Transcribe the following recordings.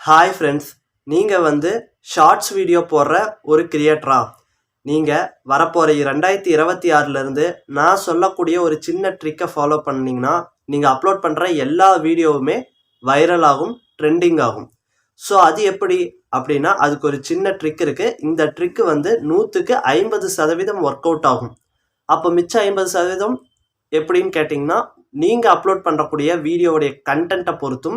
Hi friends, நீங்கள் shorts video போடுற ஒரு கிரியேட்டரா? நீங்கள் வரப்போகிற 2026லேருந்து நான் சொல்லக்கூடிய ஒரு சின்ன ட்ரிக்கை ஃபாலோ பண்ணிங்கன்னா நீங்கள் அப்லோட் பண்ணுற எல்லா வீடியோவுமே வைரல் ஆகும், ட்ரெண்டிங் ஆகும். ஸோ அது எப்படி அப்படின்னா அதுக்கு ஒரு சின்ன ட்ரிக் இருக்குது. இந்த ட்ரிக்கு 100க்கு 50% ஒர்க் அவுட் ஆகும். அப்போ மிச்சம் 50% எப்படின்னு கேட்டிங்கன்னா, நீங்கள் அப்லோட் பண்ணக்கூடிய வீடியோவுடைய கண்டென்ட்டை பொறுத்தும்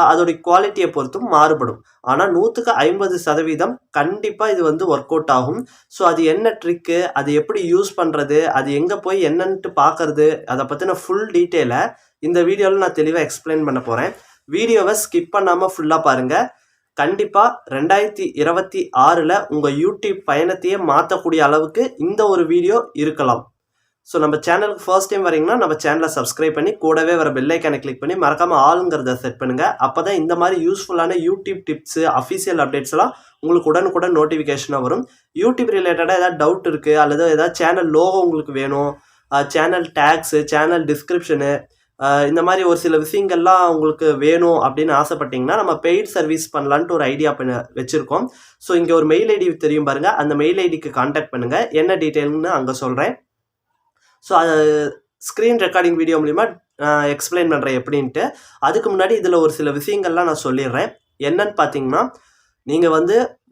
அதோடைய குவாலிட்டியை பொறுத்தும் மாறுபடும். ஆனால் 100க்கு 50% கண்டிப்பாக இது ஒர்க் அவுட் ஆகும். ஸோ அது என்ன ட்ரிக்கு, அது எப்படி யூஸ் பண்ணுறது, அது எங்கே போய் என்னன்ட்டு பார்க்கறது, அதை பற்றின ஃபுல் டீட்டெயிலை இந்த வீடியோவில் நான் தெளிவாக எக்ஸ்பிளைன் பண்ண போகிறேன். வீடியோவை ஸ்கிப் பண்ணாமல் ஃபுல்லாக பாருங்கள். கண்டிப்பாக 2026 உங்கள் யூடியூப் பயணத்தையே மாற்றக்கூடிய அளவுக்கு இந்த ஒரு வீடியோ இருக்கலாம். ஸோ நம்ம சேனலுக்கு ஃபர்ஸ்ட் டைம் வரீங்கன்னா நம்ம சேனலை சப்ஸ்கிரைப் பண்ணி கூடவே வர பெல் ஐக்கானை கிளிக் பண்ணி மறக்காமல் ஆளுங்கிறத செட் பண்ணுங்கள். அப்போ தான் இந்த மாதிரி யூஸ்ஃபுல்லான யூடியூப் டிப்ஸு, அஃபிஷியல் அப்டேட்ஸ்லாம் உங்களுக்கு உடனுக்குடன் நோட்டிஃபிகேஷனாக வரும். யூடியூப் ரிலேட்டடாக ஏதாவது டவுட் இருக்குது அல்லது ஏதாவது சேனல் லோகோ உங்களுக்கு வேணும், சேனல் டேக்ஸு, சேனல் டிஸ்கிரிப்ஷனு, இந்த மாதிரி ஒரு சில விஷயங்கள்லாம் உங்களுக்கு வேணும் அப்படின்னு ஆசைப்பட்டீங்கன்னா நம்ம பெய்ட் சர்வீஸ் பண்ணலான்ட்டு ஒரு ஐடியா வச்சுருக்கோம். ஸோ இங்கே ஒரு மெயில் ஐடி தெரியும் பாருங்கள், அந்த மெயில் ஐடிக்கு கான்டாக்ட் பண்ணுங்கள். என்ன டீட்டெயில்னு அங்கே சொல்கிறேன். ஸோ அது ஸ்க்ரீன் ரெக்கார்டிங் வீடியோ மூலிமா எக்ஸ்பிளைன் பண்ணுறேன் எப்படின்ட்டு. அதுக்கு முன்னாடி இதில் ஒரு சில விஷயங்கள்லாம் நான் சொல்லிடுறேன். என்னன்னு பார்த்தீங்கன்னா, நீங்கள்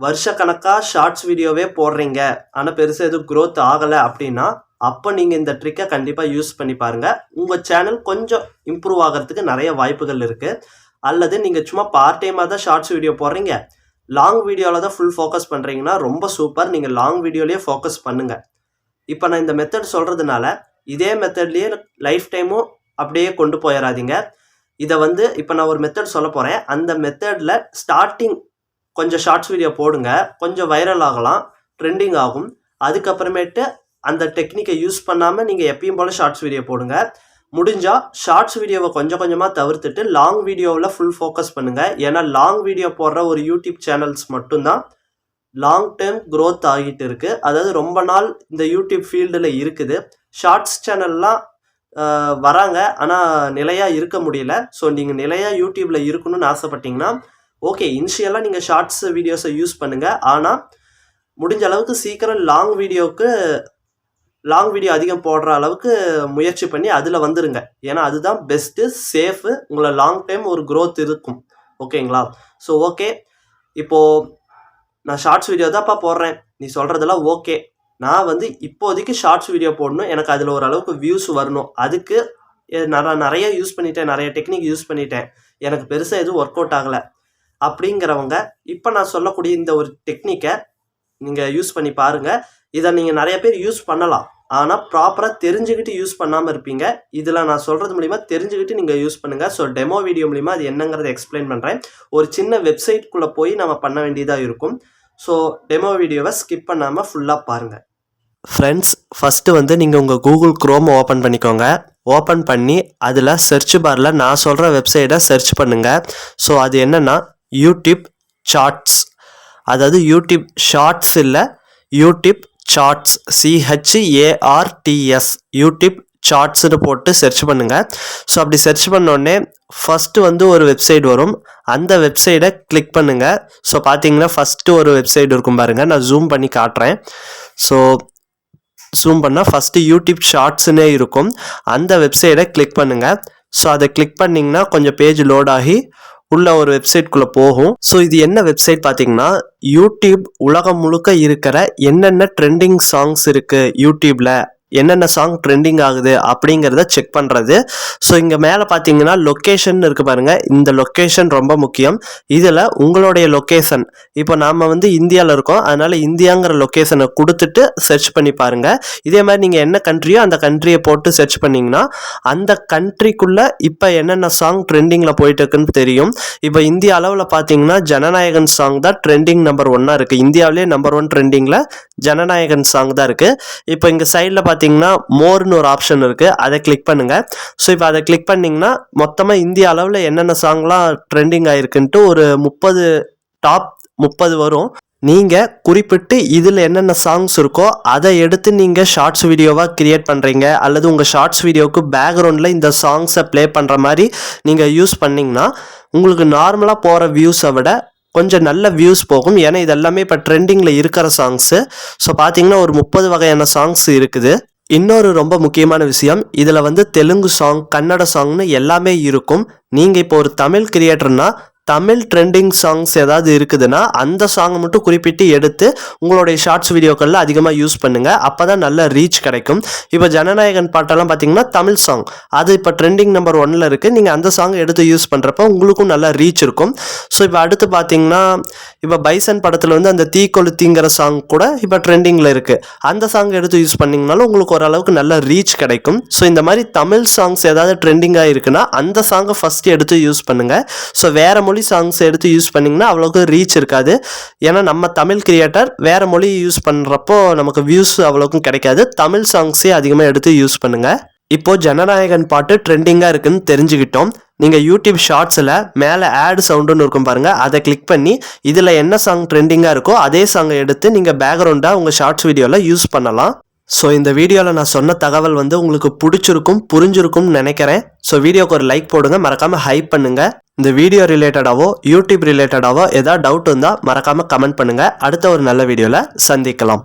வருஷக்கணக்காக ஷார்ட்ஸ் வீடியோவே போடுறீங்க, ஆனால் பெருசாக எதுவும் க்ரோத் ஆகலை அப்படின்னா அப்போ நீங்கள் இந்த ட்ரிக்கை கண்டிப்பாக யூஸ் பண்ணி பாருங்கள். உங்கள் சேனல் கொஞ்சம் இம்ப்ரூவ் ஆகிறதுக்கு நிறைய வாய்ப்புகள் இருக்குது. அல்லது நீங்கள் சும்மா பார்ட் டைமாக தான் ஷார்ட்ஸ் வீடியோ போடுறீங்க, லாங் வீடியோவில் தான் ஃபுல் ஃபோக்கஸ் பண்ணுறீங்கன்னா ரொம்ப சூப்பர். நீங்கள் லாங் வீடியோலேயே ஃபோக்கஸ் பண்ணுங்கள். இப்போ நான் இந்த மெத்தட் சொல்கிறதுனால இதே மெத்தட்லேயே லைஃப் டைமும் அப்படியே கொண்டு போயிடாதீங்க. இதை இப்போ நான் ஒரு மெத்தட் சொல்ல போகிறேன். அந்த மெத்தடில் ஸ்டார்டிங் கொஞ்சம் ஷார்ட்ஸ் வீடியோ போடுங்க, கொஞ்சம் வைரல் ஆகலாம், ட்ரெண்டிங் ஆகும். அதுக்கப்புறமேட்டு அந்த டெக்னிக்கை யூஸ் பண்ணாமல் நீங்கள் எப்பயும் போல் ஷார்ட்ஸ் வீடியோ போடுங்க. முடிஞ்சால் ஷார்ட்ஸ் வீடியோவை கொஞ்சம் கொஞ்சமாக தவிர்த்துட்டு லாங் வீடியோவில் ஃபுல் ஃபோக்கஸ் பண்ணுங்கள். ஏன்னா லாங் வீடியோ போடுற ஒரு யூடியூப் சேனல்ஸ் மட்டும்தான் லாங் டேர்ம் க்ரோத் ஆகிட்டு இருக்குது. அதாவது ரொம்ப நாள் இந்த யூடியூப் ஃபீல்டில் இருக்குது. ஷார்ட்ஸ் சேனல்லாம் வராங்க, ஆனால் நிலையாக இருக்க முடியல. ஸோ நீங்கள் நிலையாக யூடியூப்பில் இருக்கணும்னு ஆசைப்பட்டீங்கன்னா ஓகே, இனிஷியலாக நீங்கள் ஷார்ட்ஸ் வீடியோஸை யூஸ் பண்ணுங்கள். ஆனால் முடிஞ்ச அளவுக்கு சீக்கிரம் லாங் வீடியோ அதிகம் போடுற அளவுக்கு முயற்சி பண்ணி அதில் வந்துருங்க. ஏன்னா அதுதான் பெஸ்ட்டு, சேஃபு, உங்களை லாங் டைம் ஒரு க்ரோத் இருக்கும். ஓகேங்களா? ஸோ ஓகே, இப்போது நான் ஷார்ட்ஸ் வீடியோ தான்ப்பா போடுறேன், நீ சொல்கிறதெல்லாம் ஓகே. நான் இப்போதைக்கு ஷார்ட்ஸ் வீடியோ போடணும், எனக்கு அதில் ஓரளவுக்கு வியூஸ் வரணும், அதுக்கு நான் நிறைய யூஸ் பண்ணிட்டேன், நிறைய டெக்னிக் யூஸ் பண்ணிட்டேன், எனக்கு பெருசாக எதுவும் ஒர்க் அவுட் ஆகலை அப்படிங்கிறவங்க இப்போ நான் சொல்லக்கூடிய இந்த ஒரு டெக்னிக்கை நீங்கள் யூஸ் பண்ணி பாருங்கள். இதை நீங்கள் நிறைய பேர் யூஸ் பண்ணலாம், ஆனால் ப்ராப்பராக தெரிஞ்சுக்கிட்டு யூஸ் பண்ணாமல் இருப்பீங்க. இதில் நான் சொல்கிறது மூலிமா தெரிஞ்சுக்கிட்டு நீங்கள் யூஸ் பண்ணுங்கள். ஸோ டெமோ வீடியோ மூலிமா அது என்னங்கிறத எக்ஸ்பிளைன் பண்ணுறேன். ஒரு சின்ன வெப்சைட்குள்ளே போய் நம்ம பண்ண வேண்டியதாக இருக்கும். ஸோ டெமோ வீடியோவை ஸ்கிப் பண்ணாமல் ஃபுல்லாக பாருங்கள். ஃப்ரெண்ட்ஸ், ஃபஸ்ட்டு நீங்கள் உங்கள் கூகுள் க்ரோம் ஓப்பன் பண்ணிக்கோங்க. ஓப்பன் பண்ணி அதில் சர்ச் பாரில் நான் சொல்கிற வெப்சைட்டை சர்ச் பண்ணுங்கள். ஸோ அது என்னென்னா யூடியூப் சார்ட்ஸ், அதாவது யூடியூப் ஷார்ட்ஸ் இல்லை, யூடியூப் சார்ட்ஸ், CHARTS, யூடியூப் சார்ட்ஸ்னு போட்டு சர்ச் பண்ணுங்கள். ஸோ அப்படி சர்ச் பண்ணோடனே ஃபஸ்ட்டு ஒரு வெப்சைட் வரும். அந்த வெப்சைட்டை கிளிக் பண்ணுங்கள். ஸோ பார்த்தீங்கன்னா ஃபஸ்ட்டு ஒரு வெப்சைட் இருக்கும் பாருங்கள், நான் ஜூம் பண்ணி காட்டுறேன். ஸோ ஜூம் பண்ணால் ஃபஸ்ட்டு யூடியூப் ஷார்ட்ஸ்னே இருக்கும். அந்த வெப்சைட்டை கிளிக் பண்ணுங்கள். ஸோ அதை கிளிக் பண்ணிங்கன்னா கொஞ்சம் பேஜ் லோட் ஆகி உள்ள ஒரு வெப்சைட்குள்ளே போகும். ஸோ இது என்ன வெப்சைட் பார்த்தீங்கன்னா, யூடியூப் உலகம் முழுக்க இருக்கிற என்னென்ன ட்ரெண்டிங் சாங்ஸ் இருக்குது, யூடியூப்பில் என்னென்ன சாங் ட்ரெண்டிங் ஆகுது அப்படிங்கிறத செக் பண்ணுறது. ஸோ இங்கே மேலே பார்த்தீங்கன்னா லொக்கேஷன் இருக்குது பாருங்கள், இந்த லொக்கேஷன் ரொம்ப முக்கியம். இதில் உங்களுடைய லொக்கேஷன், இப்போ நாம் இந்தியாவில் இருக்கோம், அதனால் இந்தியாங்கிற லொக்கேஷனை கொடுத்துட்டு சர்ச் பண்ணி பாருங்கள். இதே மாதிரி நீங்கள் என்ன கண்ட்ரியோ அந்த கண்ட்ரியை போட்டு சர்ச் பண்ணிங்கன்னா அந்த கண்ட்ரிக்குள்ளே இப்போ என்னென்ன சாங் ட்ரெண்டிங்கில் போயிட்டு இருக்குன்னு தெரியும். இப்போ இந்தியா அளவில் பார்த்தீங்கன்னா ஜனநாயகன் சாங் தான் ட்ரெண்டிங் நம்பர் 1 இருக்குது. இந்தியாவிலே நம்பர் 1 ட்ரெண்டிங்கில் ஜனநாயகன் சாங் தான் இருக்குது. இப்போ இங்கே சைடில் பார்த்தீங்கன்னா மோர்னு ஒரு ஆப்ஷன் இருக்குது, அதை கிளிக் பண்ணுங்கள். ஸோ இப்போ அதை கிளிக் பண்ணிங்கன்னா மொத்தமாக இந்தியா அளவில் என்னென்ன சாங்லாம் ட்ரெண்டிங் ஆகிருக்குன்ட்டு ஒரு டாப் 30 வரும். நீங்கள் குறிப்பிட்டு இதில் என்னென்ன சாங்ஸ் இருக்கோ அதை எடுத்து நீங்கள் ஷார்ட்ஸ் வீடியோவாக க்ரியேட் பண்ணுறீங்க, அல்லது உங்கள் ஷார்ட்ஸ் வீடியோவுக்கு பேக்ரவுண்டில் இந்த சாங்ஸை ப்ளே பண்ணுற மாதிரி நீங்கள் யூஸ் பண்ணிங்கன்னா உங்களுக்கு நார்மலாக போகிற வியூஸை விட கொஞ்சம் நல்ல வியூஸ் போகும். ஏன்னா இது எல்லாமே இப்போ ட்ரெண்டிங்கில் இருக்கிற சாங்ஸு. ஸோ பார்த்தீங்கன்னா ஒரு 30 வகையான சாங்ஸ் இருக்குது. இன்னொரு ரொம்ப முக்கியமான விஷயம், இதில் வந்து தெலுங்கு சாங், கன்னட சாங்னு எல்லாமே இருக்கும். நீங்கள் இப்போ ஒரு தமிழ் கிரியேட்டர்னா தமிழ் ட்ரெண்டிங் சாங்ஸ் ஏதாவது இருக்குதுன்னா அந்த சாங்கை மட்டும் குறிப்பிட்டு எடுத்து உங்களுடைய ஷார்ட்ஸ் வீடியோக்களில் அதிகமாக யூஸ் பண்ணுங்கள். அப்போ தான் நல்ல ரீச் கிடைக்கும். இப்போ ஜனநாயகன் பாட்டெல்லாம் பார்த்தீங்கன்னா தமிழ் சாங், அது இப்போ ட்ரெண்டிங் நம்பர் 1ல் இருக்குது. நீங்கள் அந்த சாங்கை எடுத்து யூஸ் பண்ணுறப்போ உங்களுக்கும் நல்ல ரீச் இருக்கும். ஸோ இப்போ அடுத்து பார்த்தீங்கன்னா இப்போ பைசன் படத்தில் வந்து அந்த தீக்கொளுத்திங்கிற சாங் கூட இப்போ ட்ரெண்டிங்கில் இருக்குது. அந்த சாங் எடுத்து யூஸ் பண்ணிங்கனாலும் உங்களுக்கு ஓரளவுக்கு நல்ல ரீச் கிடைக்கும். ஸோ இந்த மாதிரி தமிழ் சாங்ஸ் ஏதாவது ட்ரெண்டிங்காக இருக்குன்னா அந்த சாங்கை ஃபஸ்ட்டு எடுத்து யூஸ் பண்ணுங்கள். ஸோ வேறு மொழி சாங்ஸ் எடுத்து யூஸ் பண்ணிங்கன்னா அவ்வளோக்கு ரீச் இருக்காது. ஏன்னா நம்ம தமிழ் கிரியேட்டர் வேறு மொழி யூஸ் பண்ணுறப்போ நமக்கு வியூஸ் அவ்வளோக்கும் கிடைக்காது. தமிழ் சாங்ஸே அதிகமாக எடுத்து யூஸ் பண்ணுங்கள். இப்போது ஜனநாயகன் பாட்டு ட்ரெண்டிங்காக இருக்குன்னு தெரிஞ்சுக்கிட்டோம். நீங்கள் யூடியூப் ஷார்ட்ஸில் மேலே ஆட் சவுண்டுன்னு இருக்கும் பாருங்கள், அதை கிளிக் பண்ணி இதில் என்ன சாங் ட்ரெண்டிங்காக இருக்கோ அதே சாங்கை எடுத்து நீங்கள் பேக்ரவுண்டாக உங்கள் ஷார்ட்ஸ் வீடியோவில் யூஸ் பண்ணலாம். ஸோ இந்த வீடியோவில் நான் சொன்ன தகவல் வந்து உங்களுக்கு பிடிச்சிருக்கும், புரிஞ்சிருக்கும்னு நினைக்கிறேன். ஸோ வீடியோக்கு ஒரு லைக் போடுங்க, மறக்காமல் ஹைப் பண்ணுங்கள். இந்த வீடியோ ரிலேட்டடாவோ யூடியூப் ரிலேட்டடாவோ ஏதாவது டவுட் இருந்தால் மறக்காமல் கமெண்ட் பண்ணுங்கள். அடுத்த ஒரு நல்ல வீடியோவில் சந்திக்கலாம்.